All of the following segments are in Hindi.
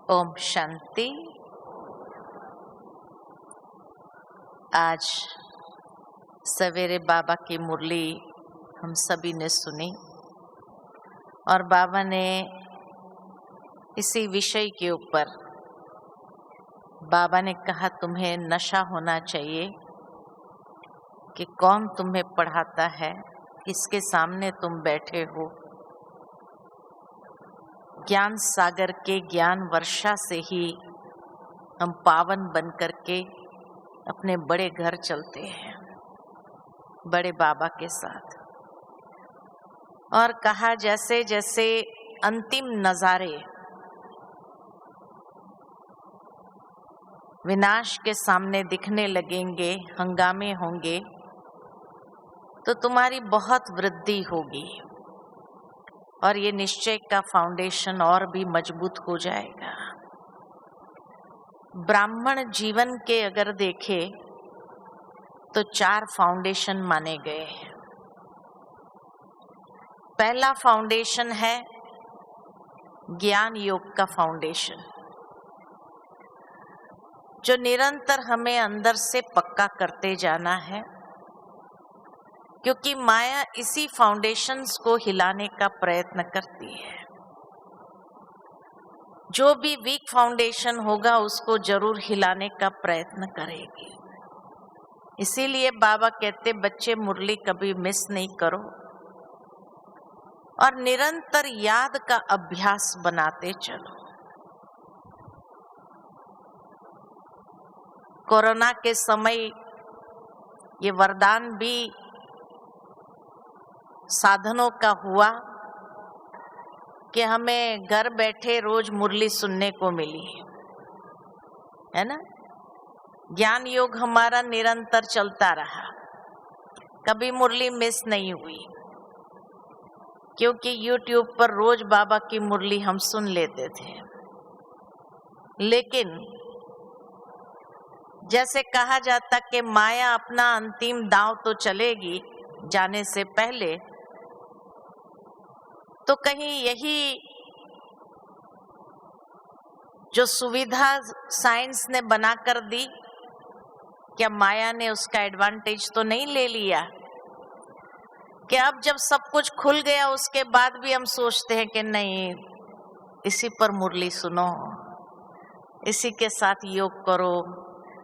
ओम शांति। आज सवेरे बाबा की मुरली हम सभी ने सुनी और बाबा ने इसी विषय के ऊपर बाबा ने कहा तुम्हें नशा होना चाहिए कि कौन तुम्हें पढ़ाता है, किसके सामने तुम बैठे हो। ज्ञान सागर के ज्ञान वर्षा से ही हम पावन बन करके अपने बड़े घर चलते हैं, बड़े बाबा के साथ। और कहा जैसे जैसे अंतिम नजारे विनाश के सामने दिखने लगेंगे, हंगामे होंगे, तो तुम्हारी बहुत वृद्धि होगी और ये निश्चय का फाउंडेशन और भी मजबूत हो जाएगा। ब्राह्मण जीवन के अगर देखे तो 4 फाउंडेशन माने गए हैं। पहला फाउंडेशन है ज्ञान योग का फाउंडेशन, जो निरंतर हमें अंदर से पक्का करते जाना है, क्योंकि माया इसी फाउंडेशंस को हिलाने का प्रयत्न करती है। जो भी वीक फाउंडेशन होगा उसको जरूर हिलाने का प्रयत्न करेगी। इसीलिए बाबा कहते बच्चे मुरली कभी मिस नहीं करो और निरंतर याद का अभ्यास बनाते चलो। कोरोना के समय ये वरदान भी साधनों का हुआ कि हमें घर बैठे रोज मुरली सुनने को मिली, है ना। ज्ञान योग हमारा निरंतर चलता रहा, कभी मुरली मिस नहीं हुई, क्योंकि YouTube पर रोज बाबा की मुरली हम सुन लेते थे। लेकिन जैसे कहा जाता कि माया अपना अंतिम दांव तो चलेगी जाने से पहले, तो कहीं यही जो सुविधा साइंस ने बना कर दी, क्या माया ने उसका एडवांटेज तो नहीं ले लिया कि अब जब सब कुछ खुल गया उसके बाद भी हम सोचते हैं कि नहीं, इसी पर मुरली सुनो, इसी के साथ योग करो,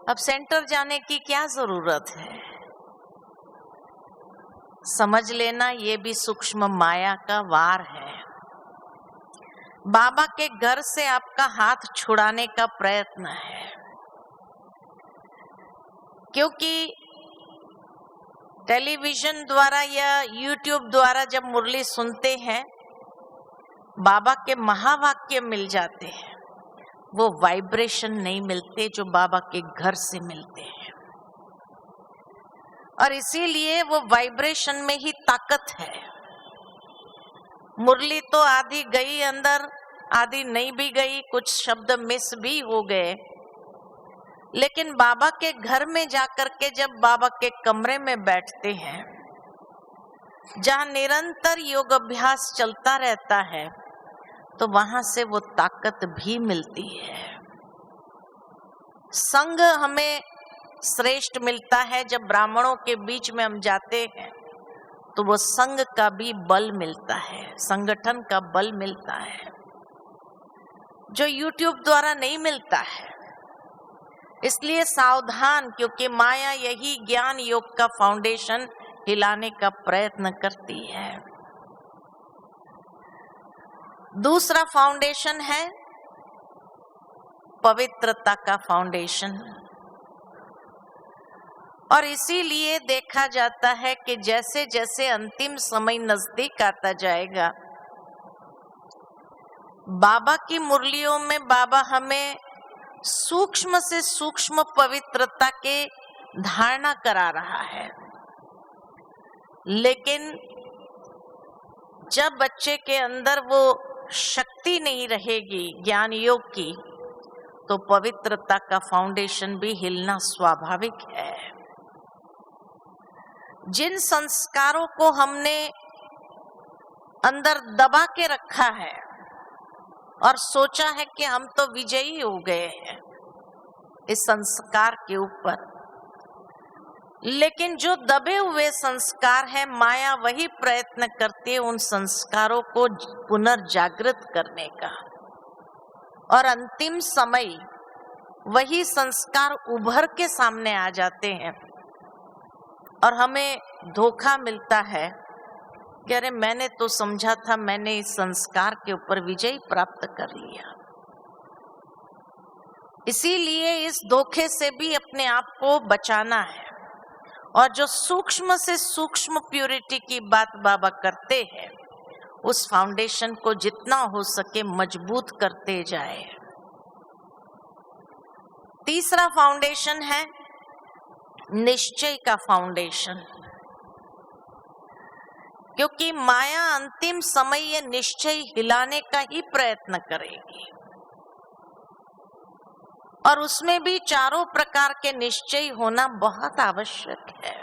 अब सेंटर जाने की क्या जरूरत है। समझ लेना ये भी सूक्ष्म माया का वार है। बाबा के घर से आपका हाथ छुड़ाने का प्रयत्न है, क्योंकि टेलीविजन द्वारा या YouTube द्वारा जब मुरली सुनते हैं, बाबा के महावाक्य मिल जाते हैं, वो वाइब्रेशन नहीं मिलते जो बाबा के घर से मिलते हैं। और इसीलिए वो वाइब्रेशन में ही ताकत है। मुरली तो आधी गई अंदर, आधी नहीं भी गई, कुछ शब्द मिस भी हो गए, लेकिन बाबा के घर में जाकर के जब बाबा के कमरे में बैठते हैं, जहां निरंतर योग अभ्यास चलता रहता है, तो वहां से वो ताकत भी मिलती है। संग हमें श्रेष्ठ मिलता है। जब ब्राह्मणों के बीच में हम जाते हैं तो वो संग का भी बल मिलता है, संगठन का बल मिलता है, जो YouTube द्वारा नहीं मिलता है। इसलिए सावधान, क्योंकि माया यही ज्ञान योग का फाउंडेशन हिलाने का प्रयत्न करती है। दूसरा फाउंडेशन है पवित्रता का फाउंडेशन। और इसीलिए देखा जाता है कि जैसे जैसे अंतिम समय नजदीक आता जाएगा, बाबा की मुरलियों में बाबा हमें सूक्ष्म से सूक्ष्म पवित्रता के धारणा करा रहा है। लेकिन जब बच्चे के अंदर वो शक्ति नहीं रहेगी ज्ञान योग की, तो पवित्रता का फाउंडेशन भी हिलना स्वाभाविक है। जिन संस्कारों को हमने अंदर दबा के रखा है, और सोचा है कि हम तो विजयी हो गए हैं इस संस्कार के ऊपर। लेकिन जो दबे हुए संस्कार है, माया वही प्रयत्न करती है उन संस्कारों को पुनर्जागृत करने का, और अंतिम समय वही संस्कार उभर के सामने आ जाते हैं और हमें धोखा मिलता है कि अरे मैंने तो समझा था मैंने इस संस्कार के ऊपर विजय प्राप्त कर लिया। इसीलिए इस धोखे से भी अपने आप को बचाना है, और जो सूक्ष्म से सूक्ष्म प्यूरिटी की बात बाबा करते हैं, उस फाउंडेशन को जितना हो सके मजबूत करते जाए। तीसरा फाउंडेशन है निश्चय का फाउंडेशन, क्योंकि माया अंतिम समय ये निश्चय हिलाने का ही प्रयत्न करेगी, और उसमें भी चारों प्रकार के निश्चय होना बहुत आवश्यक है।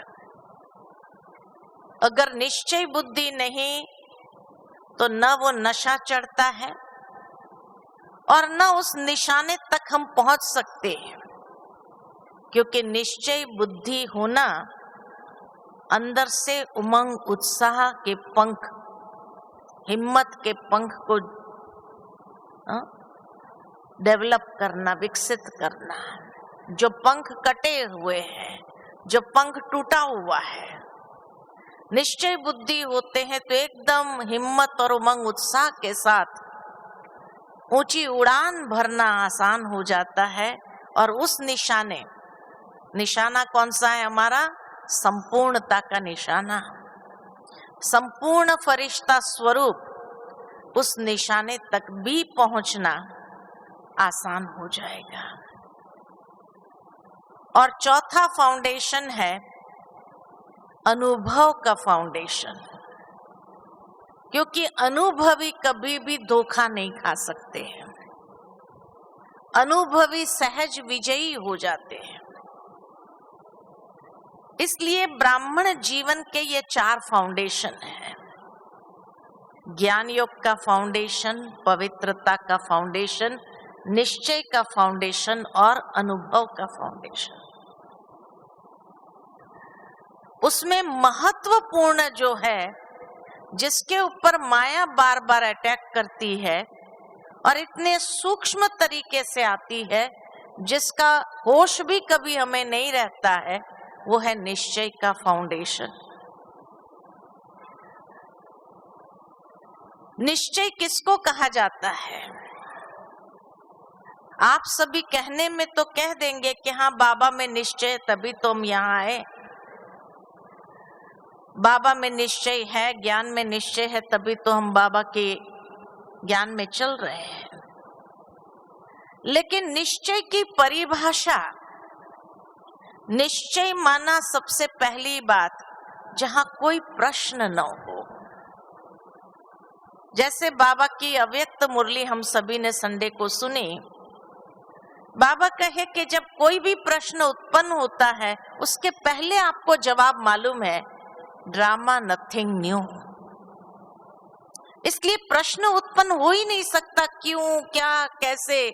अगर निश्चय बुद्धि नहीं तो न वो नशा चढ़ता है और न उस निशाने तक हम पहुंच सकते हैं, क्योंकि निश्चय बुद्धि होना अंदर से उमंग उत्साह के पंख, हिम्मत के पंख को डेवलप करना, विकसित करना। जो पंख कटे हुए हैं, जो पंख टूटा हुआ है, निश्चय बुद्धि होते हैं तो एकदम हिम्मत और उमंग उत्साह के साथ ऊंची उड़ान भरना आसान हो जाता है। और उस निशाना कौन सा है हमारा? संपूर्णता का निशाना, संपूर्ण फरिश्ता स्वरूप। उस निशाने तक भी पहुंचना आसान हो जाएगा। और चौथा फाउंडेशन है अनुभव का फाउंडेशन, क्योंकि अनुभवी कभी भी धोखा नहीं खा सकते हैं, अनुभवी सहज विजयी हो जाते हैं। इसलिए ब्राह्मण जीवन के ये 4 फाउंडेशन हैं: ज्ञान योग का फाउंडेशन, पवित्रता का फाउंडेशन, निश्चय का फाउंडेशन और अनुभव का फाउंडेशन। उसमें महत्वपूर्ण जो है, जिसके ऊपर माया बार बार अटैक करती है और इतने सूक्ष्म तरीके से आती है, जिसका होश भी कभी हमें नहीं रहता है, वो है निश्चय का फाउंडेशन। निश्चय किसको कहा जाता है? आप सभी कहने में तो कह देंगे कि हाँ बाबा में निश्चय, तभी तो हम यहाँ आए। बाबा में निश्चय है, ज्ञान में निश्चय है, तभी तो हम बाबा के ज्ञान में चल रहे हैं। लेकिन निश्चय की परिभाषा, निश्चय माना सबसे पहली बात जहां कोई प्रश्न न हो। जैसे बाबा की अव्यक्त मुरली हम सभी ने संडे को सुनी। बाबा कहे कि जब कोई भी प्रश्न उत्पन्न होता है, उसके पहले आपको जवाब मालूम है, ड्रामा नथिंग न्यू। इसलिए प्रश्न उत्पन्न हो ही नहीं सकता, क्यों, क्या, कैसे,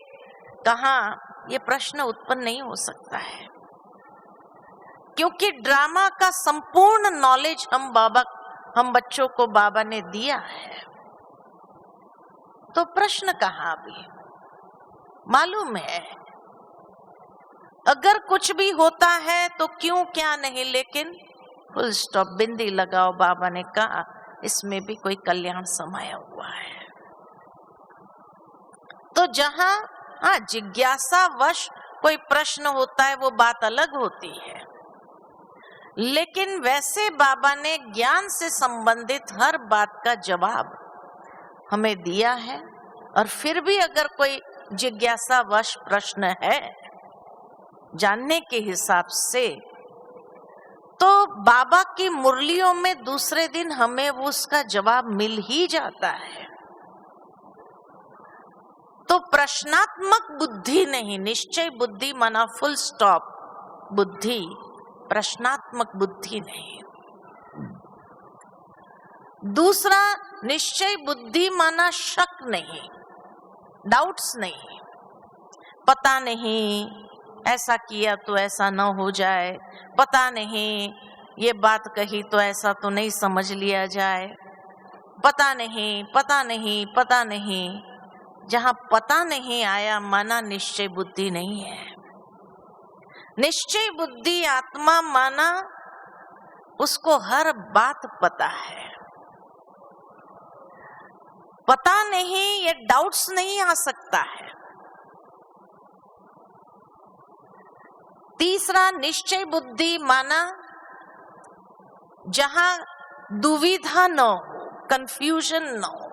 कहां, ये प्रश्न उत्पन्न नहीं हो सकता है, क्योंकि ड्रामा का संपूर्ण नॉलेज हम बच्चों को बाबा ने दिया है। तो प्रश्न कहां भी मालूम है। अगर कुछ भी होता है तो क्यों, क्या नहीं, लेकिन फुल स्टॉप, बिंदी लगाओ। बाबा ने कहा इसमें भी कोई कल्याण समाया हुआ है। तो जहां जिज्ञासा वश कोई प्रश्न होता है, वो बात अलग होती है। लेकिन वैसे बाबा ने ज्ञान से संबंधित हर बात का जवाब हमें दिया है। और फिर भी अगर कोई जिज्ञासा वश प्रश्न है जानने के हिसाब से, तो बाबा की मुरलियों में दूसरे दिन हमें वो उसका जवाब मिल ही जाता है। तो प्रश्नात्मक बुद्धि नहीं, निश्चय बुद्धि माना फुल स्टॉप बुद्धि, प्रश्नात्मक बुद्धि नहीं। दूसरा, निश्चय बुद्धि माना शक नहीं, डाउट्स नहीं, पता नहीं ऐसा किया तो ऐसा न हो जाए, पता नहीं ये बात कही तो ऐसा तो नहीं समझ लिया जाए, पता नहीं पता नहीं पता नहीं। जहां पता नहीं आया माना निश्चय बुद्धि नहीं है। निश्चय बुद्धि आत्मा माना उसको हर बात पता है। पता नहीं ये डाउट्स नहीं आ सकता है। तीसरा निश्चय बुद्धि माना जहां दुविधा न हो, कंफ्यूजन न हो,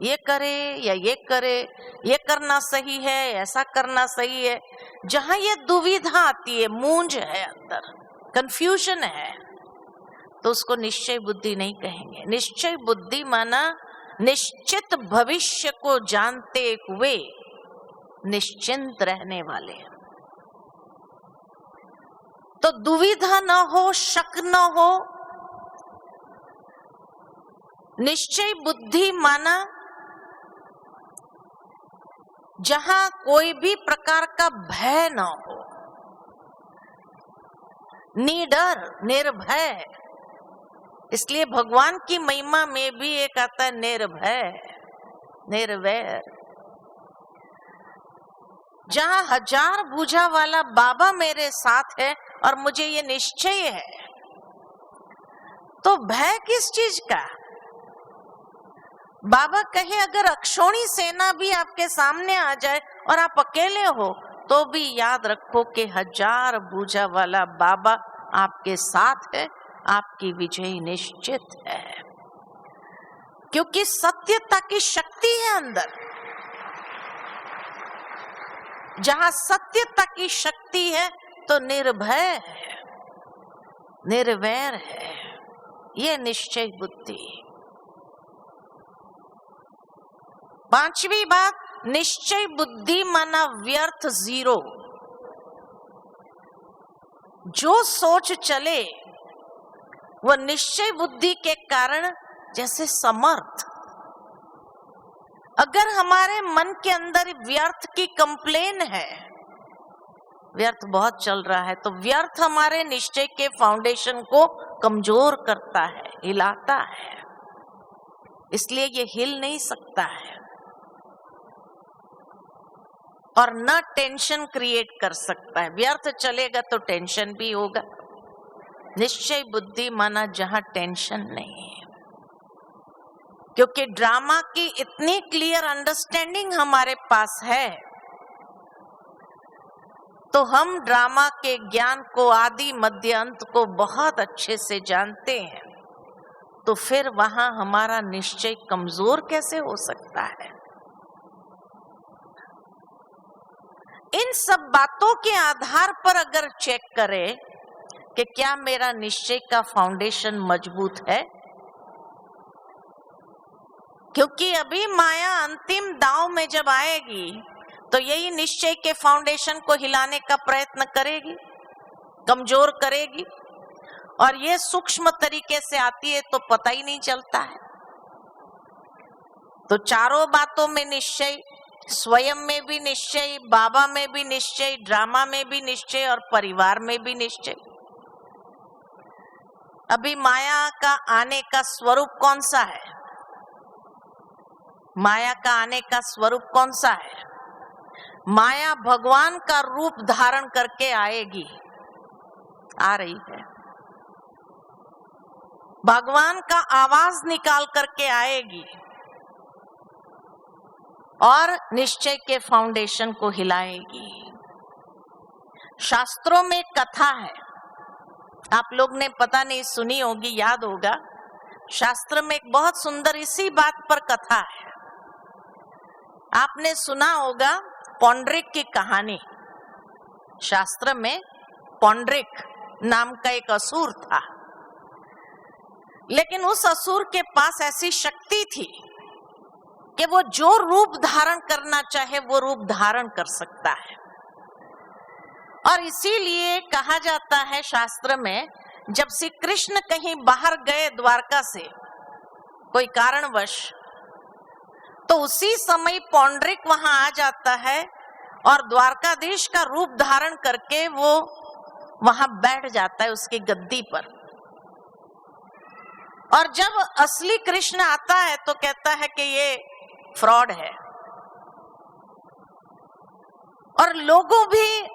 ये करे या ये करे, ये करना सही है ऐसा करना सही है। जहां ये दुविधा आती है, मूंज है अंदर, कंफ्यूजन है, तो उसको निश्चय बुद्धि नहीं कहेंगे। निश्चय बुद्धि माना निश्चित भविष्य को जानते हुए निश्चिंत रहने वाले। तो दुविधा न हो, शक न हो। निश्चय बुद्धि माना जहां कोई भी प्रकार का भय न हो, निडर, निर्भय। इसलिए भगवान की महिमा में भी एक आता है निर्भय, निर्वैर। जहां हजार भुजा वाला बाबा मेरे साथ है और मुझे ये निश्चय है, तो भय किस चीज का? बाबा कहे अगर अक्षौणी सेना भी आपके सामने आ जाए और आप अकेले हो तो भी याद रखो कि हजार भुजा वाला बाबा आपके साथ है, आपकी विजय निश्चित है। क्योंकि सत्यता की शक्ति है अंदर। जहां सत्यता की शक्ति है तो निर्भय है, निर्वैर है। ये निश्चय बुद्धि। पांचवी बात, निश्चय बुद्धि माना व्यर्थ जीरो। जो सोच चले वो निश्चय बुद्धि के कारण जैसे समर्थ। अगर हमारे मन के अंदर व्यर्थ की कंप्लेन है, व्यर्थ बहुत चल रहा है, तो व्यर्थ हमारे निश्चय के फाउंडेशन को कमजोर करता है, हिलाता है। इसलिए ये हिल नहीं सकता है और न टेंशन क्रिएट कर सकता है। व्यर्थ चलेगा तो टेंशन भी होगा। निश्चय बुद्धि माना जहां टेंशन नहीं है। क्योंकि ड्रामा की इतनी क्लियर अंडरस्टैंडिंग हमारे पास है, तो हम ड्रामा के ज्ञान को, आदि मध्य अंत को बहुत अच्छे से जानते हैं। तो फिर वहां हमारा निश्चय कमजोर कैसे हो सकता है? इन सब बातों के आधार पर अगर चेक करें कि क्या मेरा निश्चय का फाउंडेशन मजबूत है, क्योंकि अभी माया अंतिम दांव में जब आएगी तो यही निश्चय के फाउंडेशन को हिलाने का प्रयत्न करेगी, कमजोर करेगी। और ये सूक्ष्म तरीके से आती है तो पता ही नहीं चलता है। तो चारों बातों में निश्चय, स्वयं में भी निश्चय, बाबा में भी निश्चय, ड्रामा में भी निश्चय और परिवार में भी निश्चय। अभी माया का आने का स्वरूप कौन सा है? माया का आने का स्वरूप कौन सा है? माया भगवान का रूप धारण करके आएगी, आ रही है। भगवान का आवाज निकाल करके आएगी और निश्चय के फाउंडेशन को हिलाएगी। शास्त्रों में कथा है, आप लोग ने पता नहीं सुनी होगी, याद होगा। शास्त्र में एक बहुत सुंदर इसी बात पर कथा है। आपने सुना होगा पौंड्रिक की कहानी। शास्त्र में पौंड्रिक नाम का एक असुर था, लेकिन उस असुर के पास ऐसी शक्ति थी कि वो जो रूप धारण करना चाहे वो रूप धारण कर सकता है। और इसीलिए कहा जाता है शास्त्र में, जब श्री कृष्ण कहीं बाहर गए द्वारका से कोई कारणवश, तो उसी समय पौंडरिक वहां आ जाता है और द्वारकाधीश का रूप धारण करके वो वहां बैठ जाता है उसकी गद्दी पर। और जब असली कृष्ण आता है तो कहता है कि ये फ्रॉड है। और लोगों भी,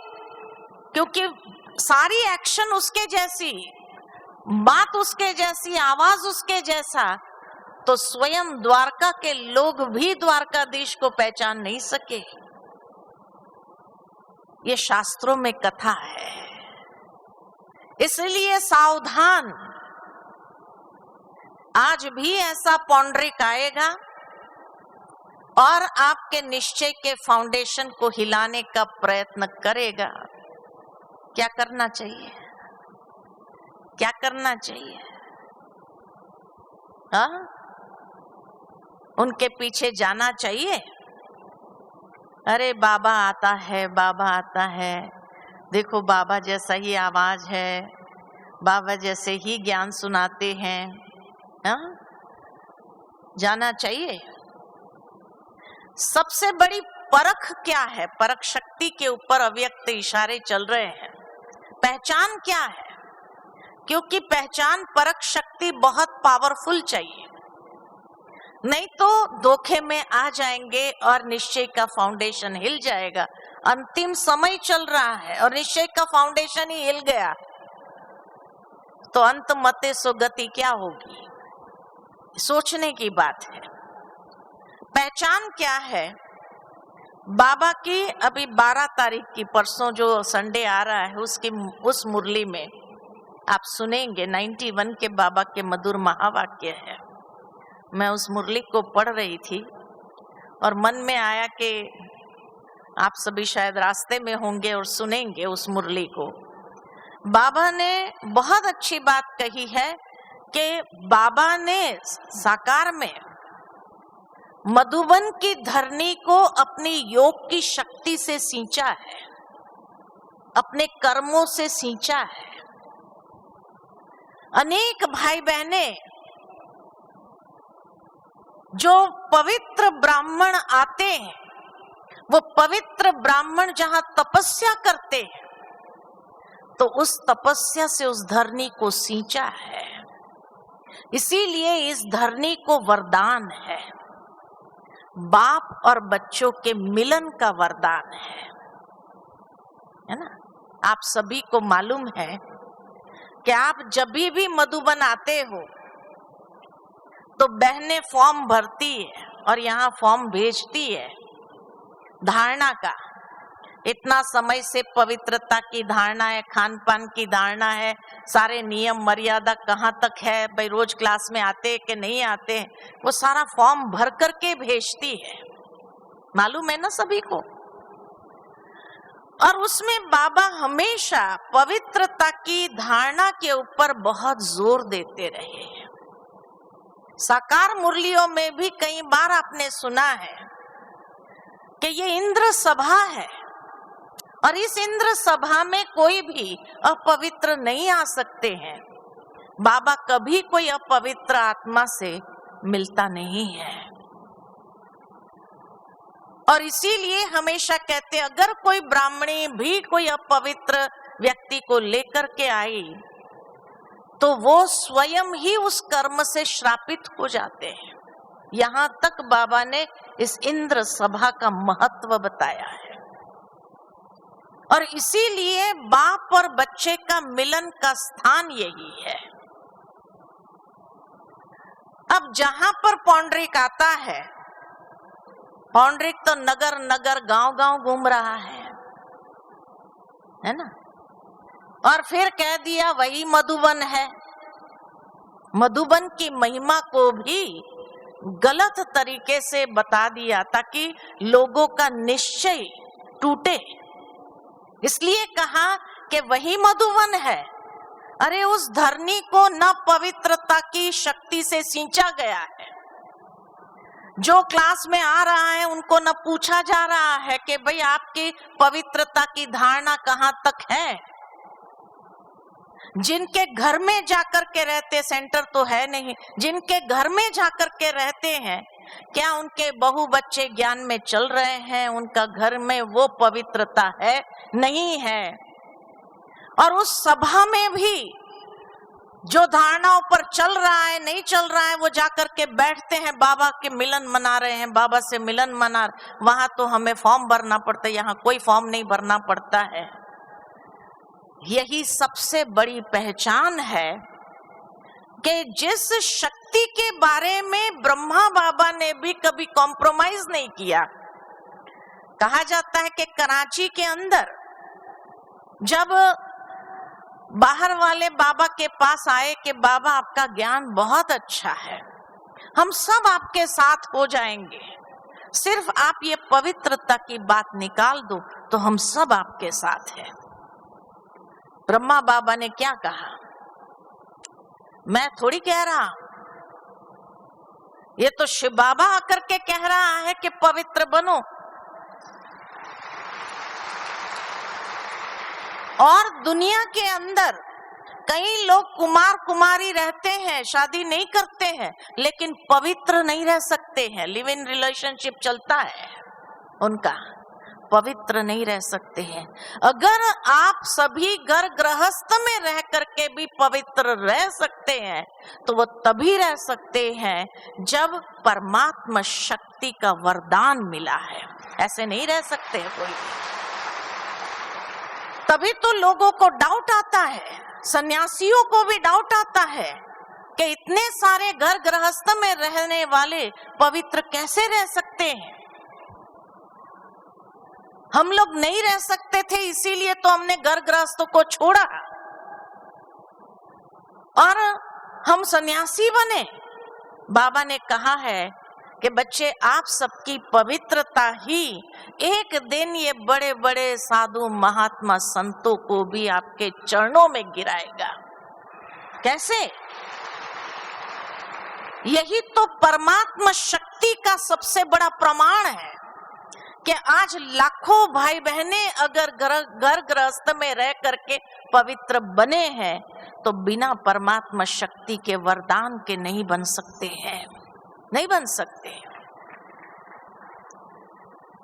क्योंकि सारी एक्शन उसके जैसी, बात उसके जैसी, आवाज उसके जैसा, तो स्वयं द्वारका के लोग भी द्वारकाधीश को पहचान नहीं सके। ये शास्त्रों में कथा है। इसलिए सावधान, आज भी ऐसा पौंडरिक आएगा और आपके निश्चय के फाउंडेशन को हिलाने का प्रयत्न करेगा। क्या करना चाहिए? क्या करना चाहिए? हाँ, उनके पीछे जाना चाहिए। अरे बाबा आता है, बाबा आता है, देखो बाबा जैसा ही आवाज है, बाबा जैसे ही ज्ञान सुनाते हैं। हाँ, जाना चाहिए। सबसे बड़ी परख क्या है? परख शक्ति के ऊपर अव्यक्त इशारे चल रहे हैं। पहचान क्या है? क्योंकि पहचान परख शक्ति बहुत पावरफुल चाहिए, नहीं तो धोखे में आ जाएंगे और निश्चय का फाउंडेशन हिल जाएगा। अंतिम समय चल रहा है और निश्चय का फाउंडेशन ही हिल गया तो अंत मते सो गति क्या होगी? सोचने की बात है। पहचान क्या है? बाबा की अभी 12 तारीख की, परसों जो संडे आ रहा है, उस मुरली में आप सुनेंगे 91 के बाबा के मधुर महावाक्य है। मैं उस मुरली को पढ़ रही थी और मन में आया कि आप सभी शायद रास्ते में होंगे और सुनेंगे उस मुरली को। बाबा ने बहुत अच्छी बात कही है कि बाबा ने साकार में मधुबन की धरनी को अपनी योग की शक्ति से सींचा है, अपने कर्मों से सींचा है। अनेक भाई बहने जो पवित्र ब्राह्मण आते हैं, वो पवित्र ब्राह्मण जहां तपस्या करते हैं तो उस तपस्या से उस धरनी को सींचा है। इसीलिए इस धरनी को वरदान है, बाप और बच्चों के मिलन का वरदान है ना। आप सभी को मालूम है कि आप जब भी मधुबन आते हो तो बहनें फॉर्म भरती है और यहाँ फॉर्म भेजती है धारणा का। इतना समय से पवित्रता की धारणा है, खान पान की धारणा है, सारे नियम मर्यादा कहाँ तक है, भाई रोज क्लास में आते कि नहीं आते, वो सारा फॉर्म भर करके भेजती है। मालूम है ना सभी को। और उसमें बाबा हमेशा पवित्रता की धारणा के ऊपर बहुत जोर देते रहे हैं। साकार मुरलियों में भी कई बार आपने सुना है कि ये इंद्र सभा है और इस इंद्र सभा में कोई भी अपवित्र नहीं आ सकते हैं। बाबा कभी कोई अपवित्र आत्मा से मिलता नहीं है और इसीलिए हमेशा कहते हैं अगर कोई ब्राह्मणी भी कोई अपवित्र व्यक्ति को लेकर के आई तो वो स्वयं ही उस कर्म से श्रापित हो जाते हैं। यहाँ तक बाबा ने इस इंद्र सभा का महत्व बताया है और इसीलिए बाप और बच्चे का मिलन का स्थान यही है। अब जहां पर पौंडरिक आता है, पौंडरिक तो नगर नगर गांव गांव घूम रहा है ना, और फिर कह दिया वही मधुबन है। मधुबन की महिमा को भी गलत तरीके से बता दिया ताकि लोगों का निश्चय टूटे। इसलिए कहा कि वही मधुबन है। अरे उस धरनी को न पवित्रता की शक्ति से सींचा गया है। जो क्लास में आ रहा है उनको न पूछा जा रहा है कि भाई आपकी पवित्रता की धारणा कहाँ तक है। जिनके घर में जाकर के रहते, सेंटर तो है नहीं, जिनके घर में जाकर के रहते हैं क्या उनके बहू बच्चे ज्ञान में चल रहे हैं? उनका घर में वो पवित्रता है? नहीं है। और उस सभा में भी जो धारणाओं पर चल रहा है, नहीं चल रहा है, वो जाकर के बैठते हैं, बाबा के मिलन मना रहे हैं, बाबा से मिलन मना। वहां तो हमें फॉर्म भरना पड़ता है, यहाँ कोई फॉर्म नहीं भरना पड़ता है। यही सबसे बड़ी पहचान है कि जिस शक्ति के बारे में ब्रह्मा बाबा ने भी कभी कॉम्प्रोमाइज नहीं किया। कहा जाता है कि कराची के अंदर जब बाहर वाले बाबा के पास आए कि बाबा आपका ज्ञान बहुत अच्छा है, हम सब आपके साथ हो जाएंगे, सिर्फ आप ये पवित्रता की बात निकाल दो तो हम सब आपके साथ हैं। ब्रह्मा बाबा ने क्या कहा? मैं थोड़ी कह रहा, ये तो शिव बाबा आकर के कह रहा है कि पवित्र बनो। और दुनिया के अंदर कई लोग कुमार कुमारी रहते हैं, शादी नहीं करते हैं, लेकिन पवित्र नहीं रह सकते हैं। लिव इन रिलेशनशिप चलता है उनका, पवित्र नहीं रह सकते हैं। अगर आप सभी घर गृहस्थ में रह करके भी पवित्र रह सकते हैं तो वो तभी रह सकते हैं जब परमात्मा शक्ति का वरदान मिला है। ऐसे नहीं रह सकते हैं कोई। तभी तो लोगों को डाउट आता है, सन्यासियों को भी डाउट आता है कि इतने सारे घर गृहस्थ में रहने वाले पवित्र कैसे रह सकते हैं। हम लोग नहीं रह सकते थे, इसीलिए तो हमने घर गृहस्थों को छोड़ा और हम सन्यासी बने। बाबा ने कहा है कि बच्चे, आप सबकी पवित्रता ही एक दिन ये बड़े बड़े साधु महात्मा संतों को भी आपके चरणों में गिराएगा। कैसे? यही तो परमात्मा शक्ति का सबसे बड़ा प्रमाण है कि आज लाखों भाई बहने अगर घर गृहस्थ में रह करके पवित्र बने हैं तो बिना परमात्मा शक्ति के वरदान के नहीं बन सकते हैं, नहीं बन सकते।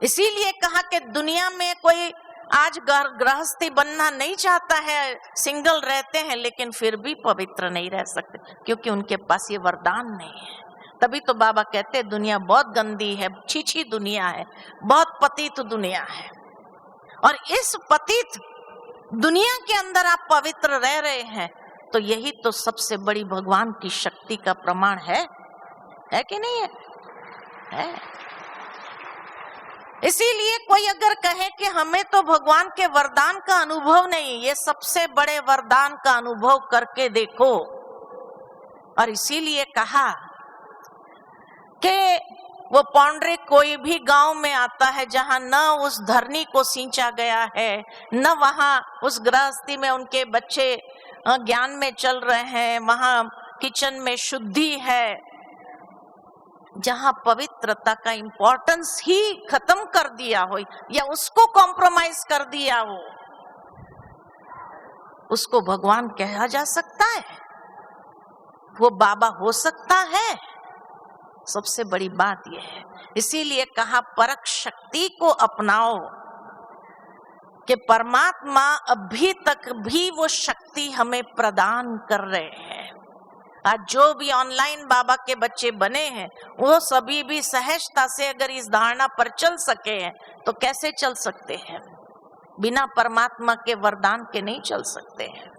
इसीलिए कहा कि दुनिया में कोई आज गृहस्थी बनना नहीं चाहता है, सिंगल रहते हैं लेकिन फिर भी पवित्र नहीं रह सकते, क्योंकि उनके पास ये वरदान नहीं है। तभी तो बाबा कहते हैं दुनिया बहुत गंदी है, छीछी दुनिया है, बहुत पतित दुनिया है। और इस पतित दुनिया के अंदर आप पवित्र रह रहे हैं तो यही तो सबसे बड़ी भगवान की शक्ति का प्रमाण है कि नहीं है? है। इसीलिए कोई अगर कहे कि हमें तो भगवान के वरदान का अनुभव नहीं, ये सबसे बड़े वरदान का अनुभव करके देखो। और इसीलिए कहा कि वो पौंड्रे कोई भी गांव में आता है जहां न उस धरनी को सींचा गया है, न वहां उस गृहस्थी में उनके बच्चे ज्ञान में चल रहे हैं, वहां किचन में शुद्धि है, जहां पवित्रता का इंपॉर्टेंस ही खत्म कर दिया हो या उसको कॉम्प्रोमाइज कर दिया हो, उसको भगवान कहा जा सकता है? वो बाबा हो सकता है? सबसे बड़ी बात यह है। इसीलिए कहा परख शक्ति को अपनाओ कि परमात्मा अभी तक भी वो शक्ति हमें प्रदान कर रहे हैं। आज जो भी ऑनलाइन बाबा के बच्चे बने हैं वो सभी भी सहजता से अगर इस धारणा पर चल सके हैं तो कैसे चल सकते हैं? बिना परमात्मा के वरदान के नहीं चल सकते हैं।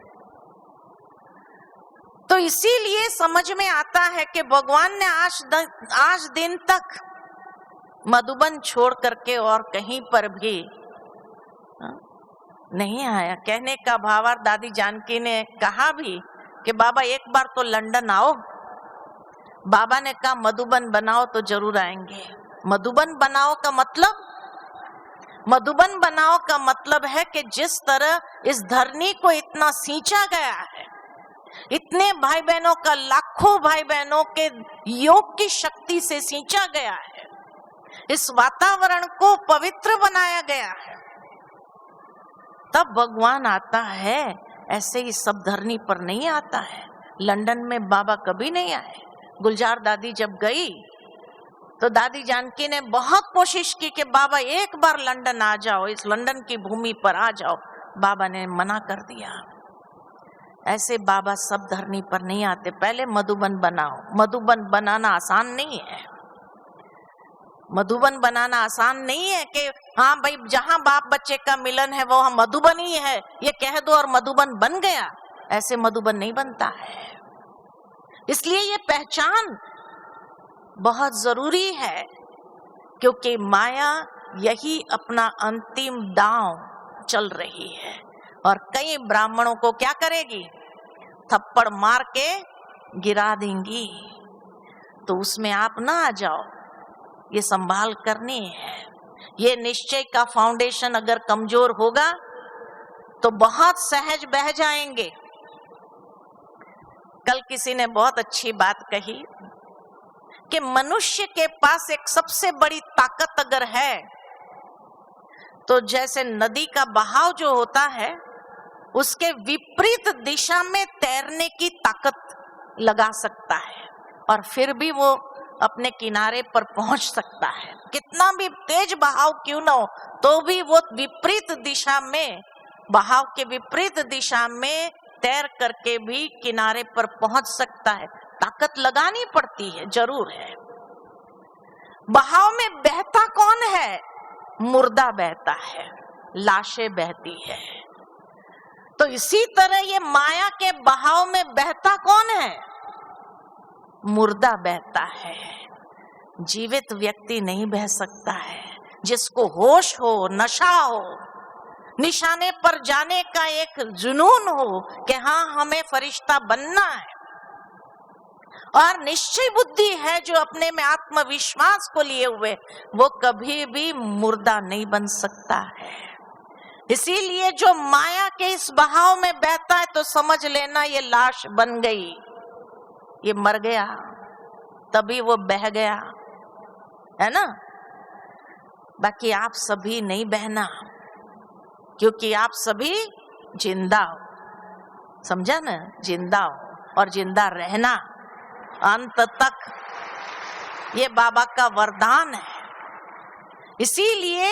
तो इसीलिए समझ में आता है कि भगवान ने आज दिन तक मधुबन छोड़ करके और कहीं पर भी नहीं आया। कहने का भावार्थ दादी जानकी ने कहा भी कि बाबा एक बार तो लंदन आओ। बाबा ने कहा मधुबन बनाओ तो जरूर आएंगे। मधुबन बनाओ का मतलब, मधुबन बनाओ का मतलब है कि जिस तरह इस धरनी को इतना सींचा गया है, इतने भाई बहनों का, लाखों भाई बहनों के योग की शक्ति से सींचा गया है, इस वातावरण को पवित्र बनाया गया है, तब भगवान आता है। ऐसे ही सब धरनी पर नहीं आता है। लंदन में बाबा कभी नहीं आए। गुलजार दादी जब गई तो दादी जानकी ने बहुत कोशिश की कि बाबा एक बार लंदन आ जाओ, इस लंदन की भूमि पर आ जाओ। बाबा ने मना कर दिया। ऐसे बाबा सब धरनी पर नहीं आते, पहले मधुबन बनाओ। मधुबन बनाना आसान नहीं है। मधुबन बनाना आसान नहीं है कि हाँ भाई जहां बाप बच्चे का मिलन है वो मधुबन ही है, ये कह दो और मधुबन बन गया। ऐसे मधुबन नहीं बनता है। इसलिए ये पहचान बहुत जरूरी है, क्योंकि माया यही अपना अंतिम दांव चल रही है और कई ब्राह्मणों को क्या करेगी, थप्पड़ मार के गिरा देंगी। तो उसमें आप ना आ जाओ, ये संभाल करनी है। ये निश्चय का फाउंडेशन अगर कमजोर होगा तो बहुत सहज बह जाएंगे। कल किसी ने बहुत अच्छी बात कही कि मनुष्य के पास एक सबसे बड़ी ताकत अगर है तो जैसे नदी का बहाव जो होता है उसके विपरीत दिशा में तैरने की ताकत लगा सकता है और फिर भी वो अपने किनारे पर पहुंच सकता है। कितना भी तेज बहाव क्यों ना हो तो भी वो विपरीत दिशा में, बहाव के विपरीत दिशा में तैर करके भी किनारे पर पहुंच सकता है। ताकत लगानी पड़ती है, जरूर है। बहाव में बहता कौन है? मुर्दा बहता है, लाशें बहती है। तो इसी तरह ये माया के बहाव में बहता कौन है? मुर्दा बहता है। जीवित व्यक्ति नहीं बह सकता है। जिसको होश हो, नशा हो, निशाने पर जाने का एक जुनून हो कि हाँ हमें फरिश्ता बनना है, और निश्चय बुद्धि है जो अपने में आत्मविश्वास को लिए हुए, वो कभी भी मुर्दा नहीं बन सकता है। इसीलिए जो माया के इस बहाव में बहता है तो समझ लेना ये लाश बन गई, ये मर गया, तभी वो बह गया, है ना। बाकी आप सभी नहीं बहना, क्योंकि आप सभी जिंदा हो। समझा ना? जिंदा हो और जिंदा रहना अंत तक, ये बाबा का वरदान है। इसीलिए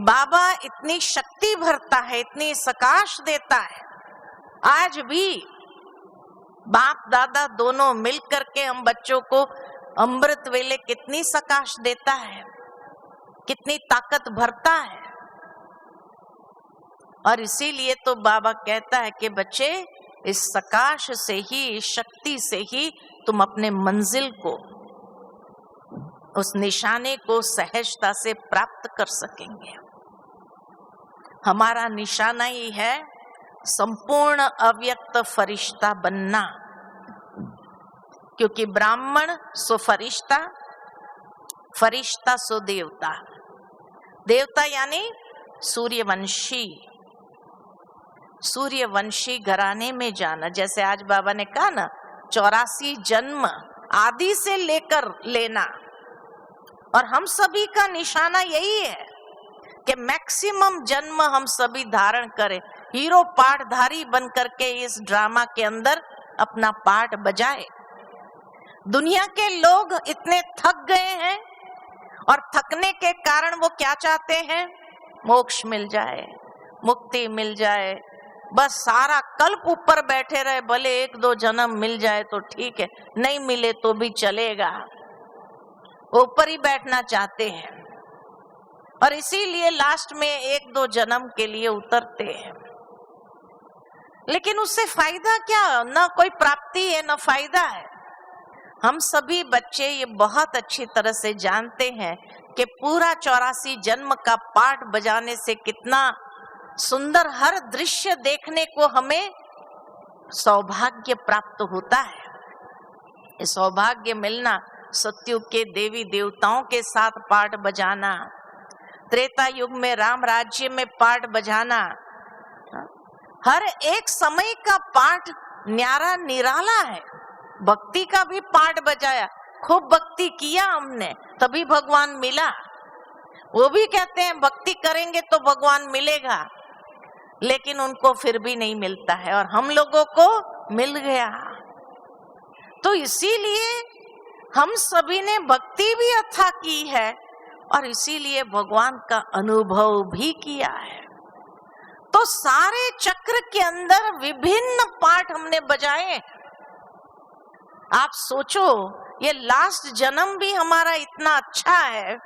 बाबा इतनी शक्ति भरता है, इतनी सकाश देता है। आज भी बाप दादा दोनों मिलकर के हम बच्चों को अमृत वेले कितनी सकाश देता है, कितनी ताकत भरता है। और इसीलिए तो बाबा कहता है कि बच्चे इस सकाश से ही, इस शक्ति से ही तुम अपने मंजिल को, उस निशाने को सहजता से प्राप्त कर सकेंगे। हमारा निशाना ही है संपूर्ण अव्यक्त फरिश्ता बनना, क्योंकि ब्राह्मण सो फरिश्ता, फरिश्ता सो देवता। देवता यानी सूर्यवंशी, सूर्यवंशी घराने में जाना। जैसे आज बाबा ने कहा ना, 84 जन्म आदि से लेकर लेना, और हम सभी का निशाना यही है कि मैक्सिमम जन्म हम सभी धारण करें, हीरो पाठधारी बन करके इस ड्रामा के अंदर अपना पाठ बजाए। दुनिया के लोग इतने थक गए हैं और थकने के कारण वो क्या चाहते हैं? मोक्ष मिल जाए, मुक्ति मिल जाए, बस सारा कल्प ऊपर बैठे रहे, भले 1-2 जन्म मिल जाए तो ठीक है, नहीं मिले तो भी चलेगा, ऊपर ही बैठना चाहते हैं। और इसीलिए लास्ट में 1-2 जन्म के लिए उतरते हैं। लेकिन उससे फायदा क्या? ना कोई प्राप्ति है, ना फायदा है। हम सभी बच्चे ये बहुत अच्छी तरह से जानते हैं कि पूरा 84 जन्म का पाठ बजाने से कितना सुंदर हर दृश्य देखने को हमें सौभाग्य प्राप्त होता है। ये सौभाग्य मिलना, सतयुग के देवी देवताओं के साथ पाठ बजाना, त्रेता युग में राम राज्य में पाठ बजाना, हर एक समय का पाठ न्यारा निराला है। भक्ति का भी पाठ बजाया, खूब भक्ति किया हमने, तभी भगवान मिला। वो भी कहते हैं भक्ति करेंगे तो भगवान मिलेगा, लेकिन उनको फिर भी नहीं मिलता है, और हम लोगों को मिल गया। तो इसीलिए हम सभी ने भक्ति भी अथाह की है और इसीलिए भगवान का अनुभव भी किया है। तो सारे चक्र के अंदर विभिन्न पार्ट हमने बजाए। आप सोचो, ये लास्ट जन्म भी हमारा इतना अच्छा है,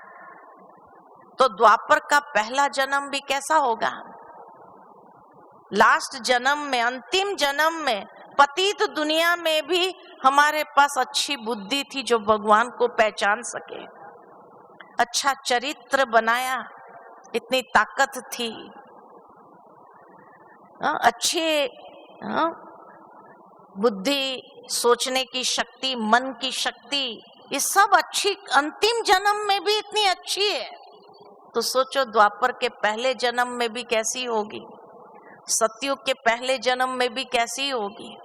तो द्वापर का पहला जन्म भी कैसा होगा? लास्ट जन्म में, अंतिम जन्म में, पतित दुनिया में भी हमारे पास अच्छी बुद्धि थी जो भगवान को पहचान सके, अच्छा चरित्र बनाया, इतनी ताकत थी, अच्छे बुद्धि, सोचने की शक्ति, मन की शक्ति, ये सब अच्छी अंतिम जन्म में भी इतनी अच्छी है। तो सोचो द्वापर के पहले जन्म में भी कैसी होगी, सतयुग के पहले जन्म में भी कैसी होगी।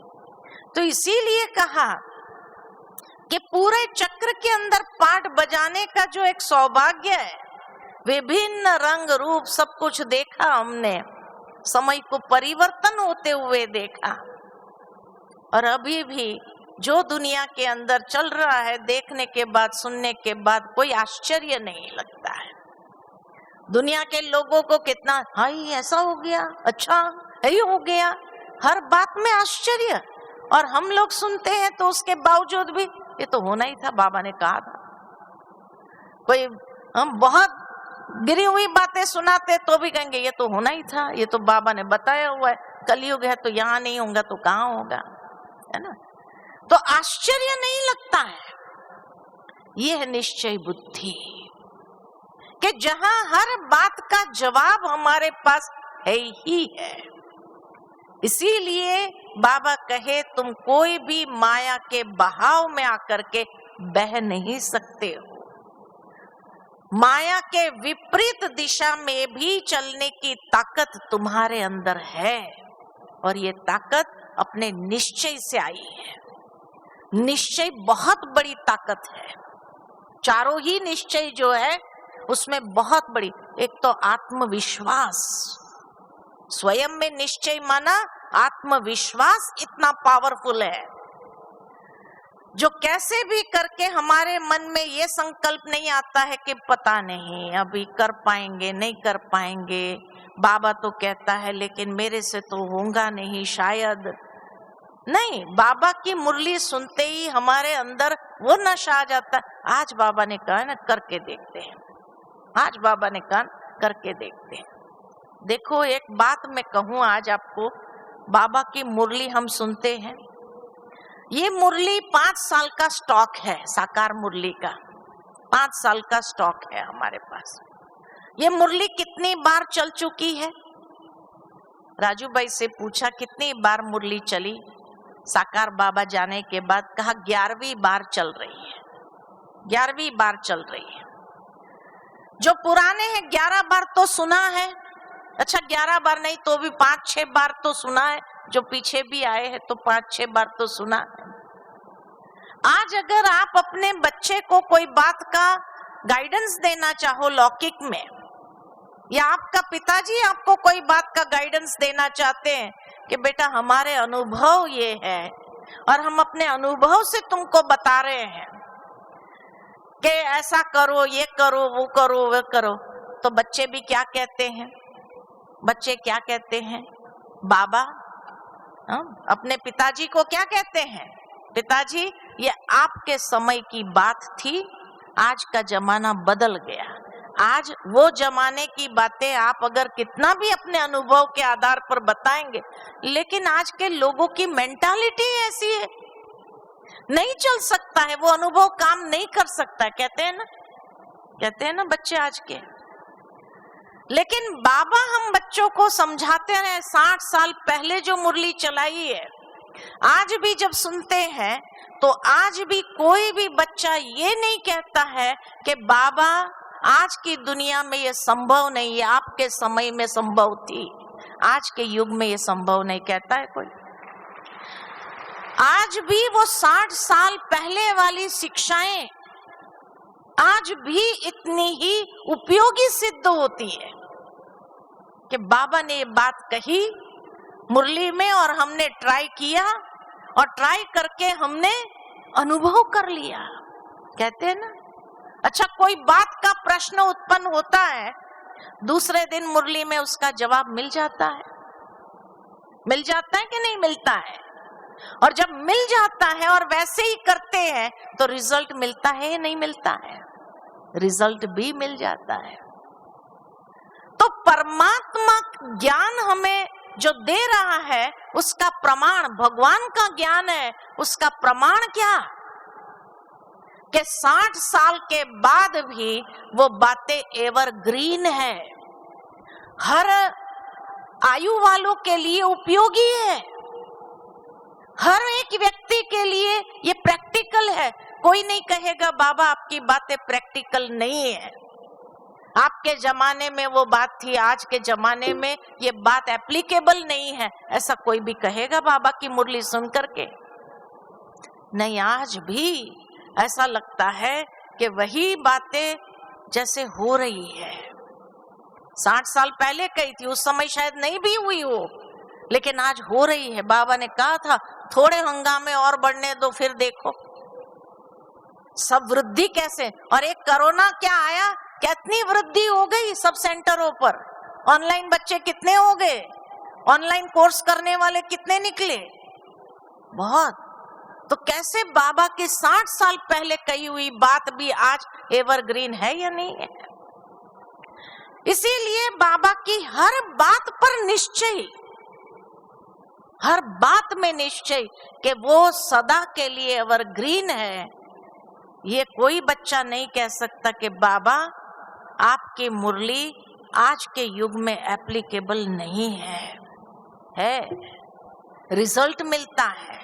तो इसीलिए कहा कि पूरे चक्र के अंदर पाठ बजाने का जो एक सौभाग्य है, विभिन्न रंग रूप सब कुछ देखा हमने, समय को परिवर्तन होते हुए देखा। और अभी भी जो दुनिया के अंदर चल रहा है, देखने के बाद, सुनने के बाद कोई आश्चर्य नहीं लगता है। दुनिया के लोगों को कितना, हाँ ये ऐसा हो गया, अच्छा ये हो गया, हर बात में आश्चर्य। और हम लोग सुनते हैं तो उसके बावजूद भी ये तो होना ही था, बाबा ने कहा था। कोई हम बहुत गिरी हुई बातें सुनाते तो भी कहेंगे ये तो होना ही था, ये तो बाबा ने बताया हुआ है, कलयुग है तो यहाँ नहीं होगा तो कहाँ होगा, है ना। तो आश्चर्य नहीं लगता है। ये है निश्चय बुद्धि कि जहां हर बात का जवाब हमारे पास है ही है। इसीलिए बाबा कहे तुम कोई भी माया के बहाव में आकर के बह नहीं सकते हो। माया के विपरीत दिशा में भी चलने की ताकत तुम्हारे अंदर है, और ये ताकत अपने निश्चय से आई है। निश्चय बहुत बड़ी ताकत है। चारों ही निश्चय जो है उसमें बहुत बड़ी, एक तो आत्मविश्वास, स्वयं में निश्चय माना आत्मविश्वास इतना पावरफुल है जो कैसे भी करके हमारे मन में ये संकल्प नहीं आता है कि पता नहीं अभी कर पाएंगे नहीं कर पाएंगे, बाबा तो कहता है लेकिन मेरे से तो होगा नहीं शायद। नहीं, बाबा की मुरली सुनते ही हमारे अंदर वो नशा आ जाता है। आज बाबा ने कहा ना, करके देखते हैं, आज बाबा ने कहा करके देखते हैं। देखो एक बात मैं कहूँ आज आपको, बाबा की मुरली हम सुनते हैं, ये मुरली 5 साल का स्टॉक है, साकार मुरली का 5 साल का स्टॉक है हमारे पास। ये मुरली कितनी बार चल चुकी है? राजू भाई से पूछा कितनी बार मुरली चली साकार बाबा जाने के बाद, कहा 11वीं बार चल रही है, 11वीं बार चल रही है। जो पुराने हैं 11 बार तो सुना है, अच्छा 11 बार नहीं तो भी 5-6 बार तो सुना है, जो पीछे भी आए हैं तो 5-6 बार तो सुना है। आज अगर आप अपने बच्चे को कोई बात का गाइडेंस देना चाहो लौकिक में, या आपका पिताजी आपको कोई बात का गाइडेंस देना चाहते हैं कि बेटा हमारे अनुभव ये है और हम अपने अनुभव से तुमको बता रहे हैं कि ऐसा करो, ये करो, वो करो, वो करो, तो बच्चे भी क्या कहते हैं? बच्चे क्या कहते हैं? बाबा अपने पिताजी को क्या कहते हैं? पिताजी ये आपके समय की बात थी, आज का जमाना बदल गया। आज वो जमाने की बातें आप अगर कितना भी अपने अनुभव के आधार पर बताएंगे, लेकिन आज के लोगों की मेंटालिटी ऐसी है, नहीं चल सकता है, वो अनुभव काम नहीं कर सकता है, कहते हैं ना बच्चे आज के। लेकिन बाबा हम बच्चों को समझाते रहे, 60 साल पहले जो मुरली चलाई है, आज भी जब सुनते हैं तो आज भी कोई भी बच्चा ये नहीं कहता है कि बाबा आज की दुनिया में ये संभव नहीं है, आपके समय में संभव थी, आज के युग में ये संभव नहीं, कहता है कोई? आज भी वो 60 साल पहले वाली शिक्षाएं आज भी इतनी ही उपयोगी सिद्ध होती है कि बाबा ने ये बात कही मुरली में और हमने ट्राई किया, और ट्राई करके हमने अनुभव कर लिया। कहते हैं ना। अच्छा, कोई बात का प्रश्न उत्पन्न होता है, दूसरे दिन मुरली में उसका जवाब मिल जाता है। मिल जाता है कि नहीं मिलता है? और जब मिल जाता है और वैसे ही करते हैं तो रिजल्ट मिलता है या नहीं मिलता है? रिजल्ट भी मिल जाता है। तो परमात्मा ज्ञान हमें जो दे रहा है उसका प्रमाण भगवान का ज्ञान है। उसका प्रमाण क्या? कि 60 साल के बाद भी वो बातें एवरग्रीन है, हर आयु वालों के लिए उपयोगी है, हर एक व्यक्ति के लिए ये प्रैक्टिकल है। कोई नहीं कहेगा बाबा आपकी बातें प्रैक्टिकल नहीं है, आपके जमाने में वो बात थी, आज के जमाने में ये बात एप्लीकेबल नहीं है, ऐसा कोई भी कहेगा बाबा की मुरली सुन करके? नहीं, आज भी ऐसा लगता है कि वही बातें जैसे हो रही है। 60 साल पहले कही थी, उस समय शायद नहीं भी हुई हो, लेकिन आज हो रही है। बाबा ने कहा था थोड़े हंगामे और बढ़ने दो, फिर देखो सब वृद्धि कैसे। और एक कोरोना क्या आया, कितनी वृद्धि हो गई सब सेंटरों पर। ऑनलाइन बच्चे कितने हो गए, ऑनलाइन कोर्स करने वाले कितने निकले, बहुत। तो कैसे बाबा की 60 साल पहले कही हुई बात भी आज एवरग्रीन है या नहीं है? इसीलिए बाबा की हर बात पर निश्चय, हर बात में निश्चय कि वो सदा के लिए एवरग्रीन है। ये कोई बच्चा नहीं कह सकता कि बाबा आपकी मुरली आज के युग में एप्लीकेबल नहीं है। रिजल्ट मिलता है।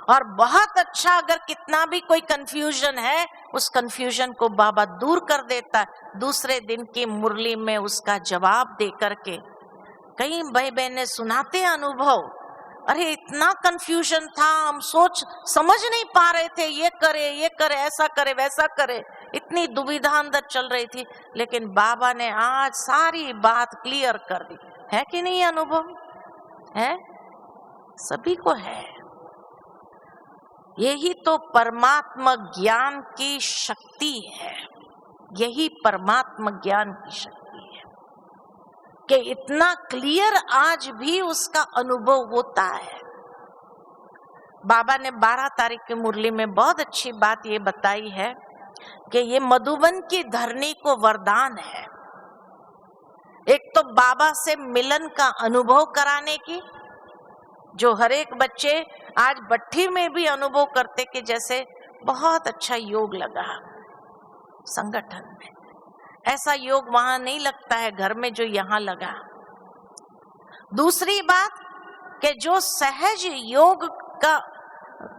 और बहुत अच्छा, अगर कितना भी कोई कंफ्यूजन है उस कंफ्यूजन को बाबा दूर कर देता है दूसरे दिन की मुरली में उसका जवाब दे करके। कई भाई बहनें सुनाते अनुभव, अरे इतना कंफ्यूजन था, हम सोच समझ नहीं पा रहे थे, ये करे ऐसा करे वैसा करे, इतनी दुविधा अंदर चल रही थी, लेकिन बाबा ने आज सारी बात क्लियर कर दी। है कि नहीं अनुभव? है, सभी को है। यही तो परमात्मा ज्ञान की शक्ति है, यही परमात्मा ज्ञान की शक्ति है कि इतना क्लियर आज भी उसका अनुभव होता है। बाबा ने 12 तारीख की मुरली में बहुत अच्छी बात ये बताई है कि ये मधुबन की धरनी को वरदान है। एक तो बाबा से मिलन का अनुभव कराने की, जो हर एक बच्चे आज भट्ठी में भी अनुभव करते कि जैसे बहुत अच्छा योग लगा संगठन में, ऐसा योग वहां नहीं लगता है घर में जो यहाँ लगा। दूसरी बात कि जो सहज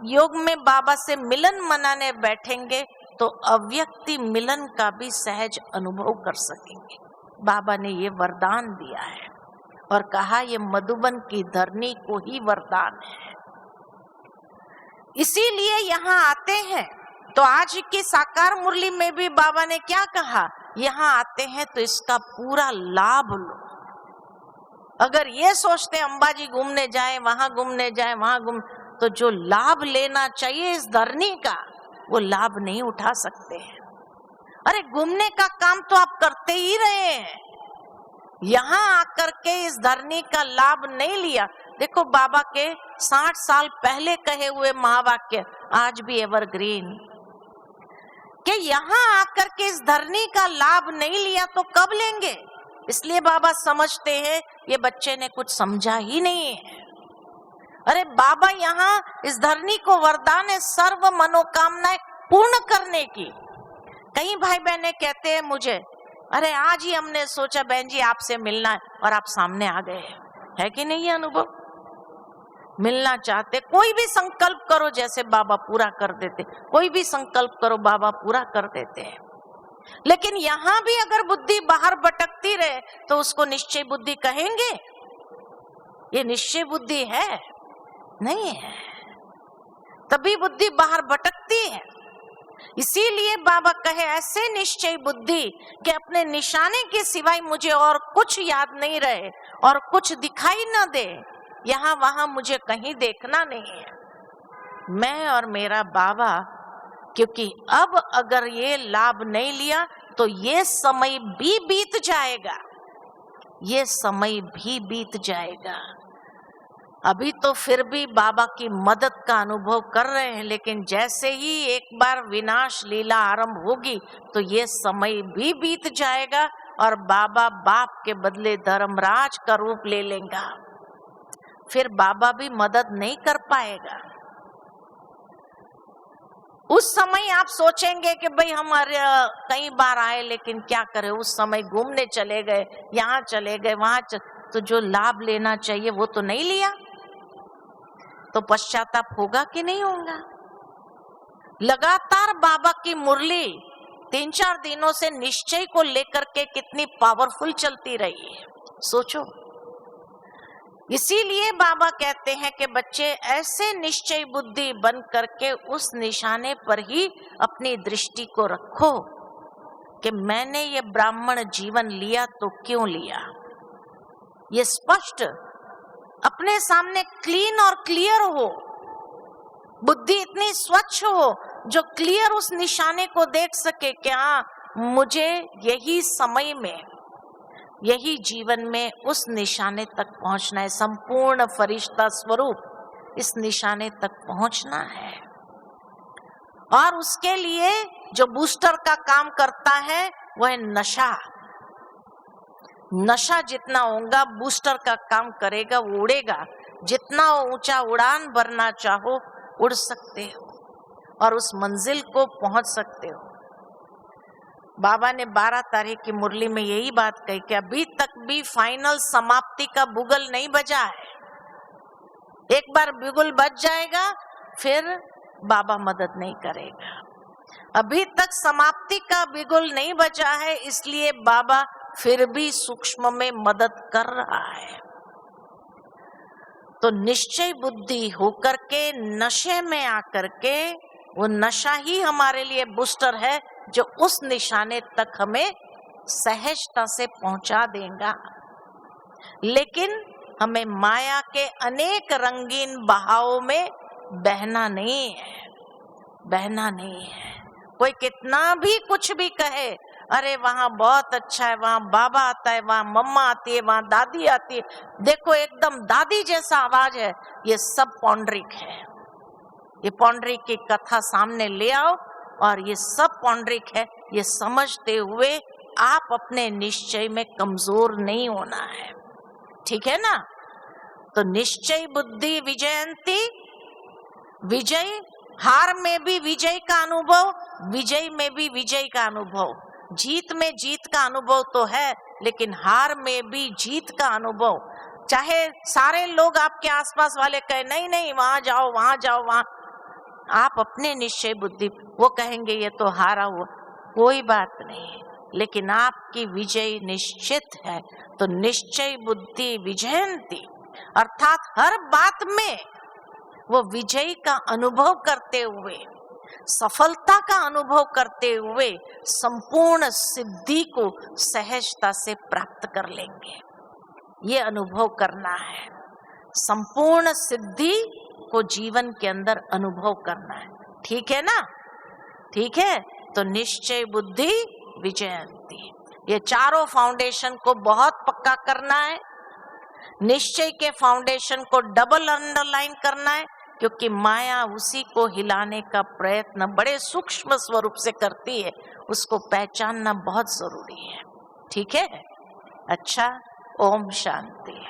योग में बाबा से मिलन मनाने बैठेंगे तो अव्यक्ति मिलन का भी सहज अनुभव कर सकेंगे। बाबा ने ये वरदान दिया है और कहा ये मधुबन की धरनी को ही वरदान है। इसीलिए यहाँ आते हैं। तो आज की साकार मुरली में भी बाबा ने क्या कहा, यहाँ आते हैं तो इसका पूरा लाभ लो। अगर ये सोचते अंबाजी घूमने जाए, वहां घूमने जाए, वहां तो जो लाभ लेना चाहिए इस धरनी का वो लाभ नहीं उठा सकते हैं। अरे घूमने का काम तो आप करते ही रहे हैं, यहाँ आकर के इस धरनी का लाभ नहीं लिया। देखो बाबा के 60 साल पहले कहे हुए महावाक्य आज भी एवरग्रीन, कि यहाँ आकर के इस धरनी का लाभ नहीं लिया तो कब लेंगे? इसलिए बाबा समझते हैं ये बच्चे ने कुछ समझा ही नहीं है। अरे बाबा यहाँ इस धरनी को वरदान है सर्व मनोकामनाएं पूर्ण करने की। कई भाई बहने कहते हैं मुझे, अरे आज ही हमने सोचा बहन जी आपसे मिलना है और आप सामने आ गए। है कि नहीं अनुभव? मिलना चाहते, कोई भी संकल्प करो जैसे बाबा पूरा कर देते, कोई भी संकल्प करो बाबा पूरा कर देते हैं। लेकिन यहाँ भी अगर बुद्धि बाहर भटकती रहे तो उसको निश्चय बुद्धि कहेंगे? ये निश्चय बुद्धि है? नहीं है, तभी बुद्धि बाहर भटकती है। इसीलिए बाबा कहे ऐसे निश्चय बुद्धि कि अपने निशाने के सिवाय मुझे और कुछ याद नहीं रहे और कुछ दिखाई न दे, यहाँ वहां मुझे कहीं देखना नहीं है। मैं और मेरा बाबा क्योंकि अब अगर ये लाभ नहीं लिया तो ये समय भी बीत जाएगा, ये समय भी बीत जाएगा। अभी तो फिर भी बाबा की मदद का अनुभव कर रहे हैं, लेकिन जैसे ही एक बार विनाश लीला आरंभ होगी तो ये समय भी बीत जाएगा और बाबा बाप के बदले धर्मराज का रूप ले लेगा। फिर बाबा भी मदद नहीं कर पाएगा। उस समय आप सोचेंगे कि भाई हम कई बार आए लेकिन क्या करें, उस समय घूमने चले गए, यहाँ चले गए, तो जो लाभ लेना चाहिए वो तो नहीं लिया, तो पश्चाताप होगा कि नहीं होगा? लगातार बाबा की मुरली 3-4 दिनों से निश्चय को लेकर के कितनी पावरफुल चलती रही है, सोचो। इसीलिए बाबा कहते हैं कि बच्चे ऐसे निश्चय बुद्धि बन करके उस निशाने पर ही अपनी दृष्टि को रखो कि मैंने ये ब्राह्मण जीवन लिया तो क्यों लिया। ये स्पष्ट अपने सामने क्लीन और क्लियर हो, बुद्धि इतनी स्वच्छ हो जो क्लियर उस निशाने को देख सके कि हाँ, मुझे यही समय में, यही जीवन में उस निशाने तक पहुंचना है, संपूर्ण फरिश्ता स्वरूप इस निशाने तक पहुंचना है। और उसके लिए जो बूस्टर का काम करता है वह नशा। नशा जितना होगा बूस्टर का काम करेगा, वो उड़ेगा। जितना ऊंचा उड़ान भरना चाहो उड़ सकते हो और उस मंजिल को पहुंच सकते हो। बाबा ने 12 तारीख की मुरली में यही बात कही कि अभी तक भी फाइनल समाप्ति का बुगल नहीं बजा है। एक बार बुगल बज जाएगा फिर बाबा मदद नहीं करेगा। अभी तक समाप्ति का बिगुल नहीं बजा है, इसलिए बाबा फिर भी सूक्ष्म में मदद कर रहा है। तो निश्चय बुद्धि होकर के नशे में आकर के, वो नशा ही हमारे लिए बूस्टर है जो उस निशाने तक हमें सहजता से पहुंचा देगा। लेकिन हमें माया के अनेक रंगीन बहावों में बहना नहीं है, बहना नहीं है। कोई कितना भी कुछ भी कहे, अरे वहां बहुत अच्छा है, वहां बाबा आता है, वहां मम्मा आती है, वहां दादी आती है, देखो एकदम दादी जैसा आवाज है, ये सब पौंडरिक है। ये पौंडरिक की कथा सामने ले आओ और ये सब पौंडरिक है, ये समझते हुए आप अपने निश्चय में कमजोर नहीं होना है, ठीक है ना। तो निश्चय बुद्धि विजयंती, विजय, हार में भी विजय का अनुभव, विजय में भी विजय का अनुभव। जीत में जीत का अनुभव तो है, लेकिन हार में भी जीत का अनुभव। चाहे सारे लोग आपके आसपास वाले कहे नहीं नहीं वहां जाओ, वहां जाओ, वहां, आप अपने निश्चय बुद्धि, वो कहेंगे ये तो हारा हुआ, कोई बात नहीं, लेकिन आपकी विजय निश्चित है। तो निश्चय बुद्धि विजयंती, अर्थात हर बात में वो विजय का अनुभव करते हुए, सफलता का अनुभव करते हुए संपूर्ण सिद्धि को सहजता से प्राप्त कर लेंगे। ये अनुभव करना है, संपूर्ण सिद्धि को जीवन के अंदर अनुभव करना है, ठीक है ना, ठीक है। तो निश्चय बुद्धि विजयंती, ये चारों फाउंडेशन को बहुत पक्का करना है। निश्चय के फाउंडेशन को डबल अंडरलाइन करना है, क्योंकि माया उसी को हिलाने का प्रयत्न बड़े सूक्ष्म स्वरूप से करती है, उसको पहचानना बहुत जरूरी है, ठीक है। अच्छा, ओम शांति।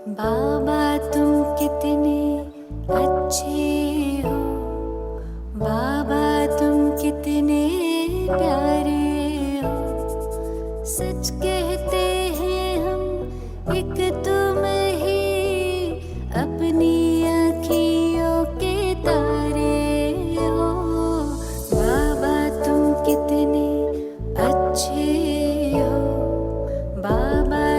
बाबा तुम कितने अच्छे हो, बाबा तुम कितने प्यारे हो, सच कहते हैं हम एक तुम ही अपनी आँखियों के तारे हो। बाबा तुम कितने अच्छे हो, बाबा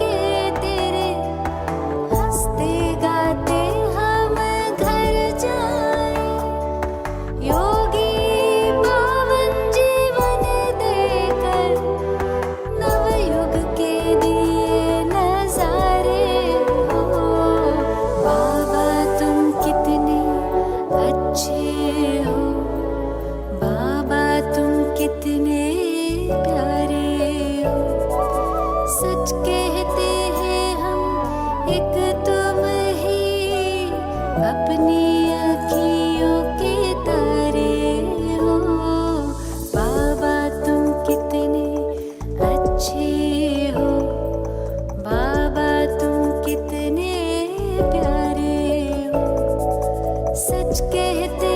के तेरे हंसते गाते हम घर जाए। योगी पावन जीवन देकर नवयुग के दिए नजारे हो। बाबा तुम कितने अच्छे हो, बाबा तुम कितने प्यारे हो। सच कहते हैं हम एक तुम ही अपनी अखियों के तारे हो। बाबा तुम कितने अच्छे हो, बाबा तुम कितने प्यारे हो। सच कहते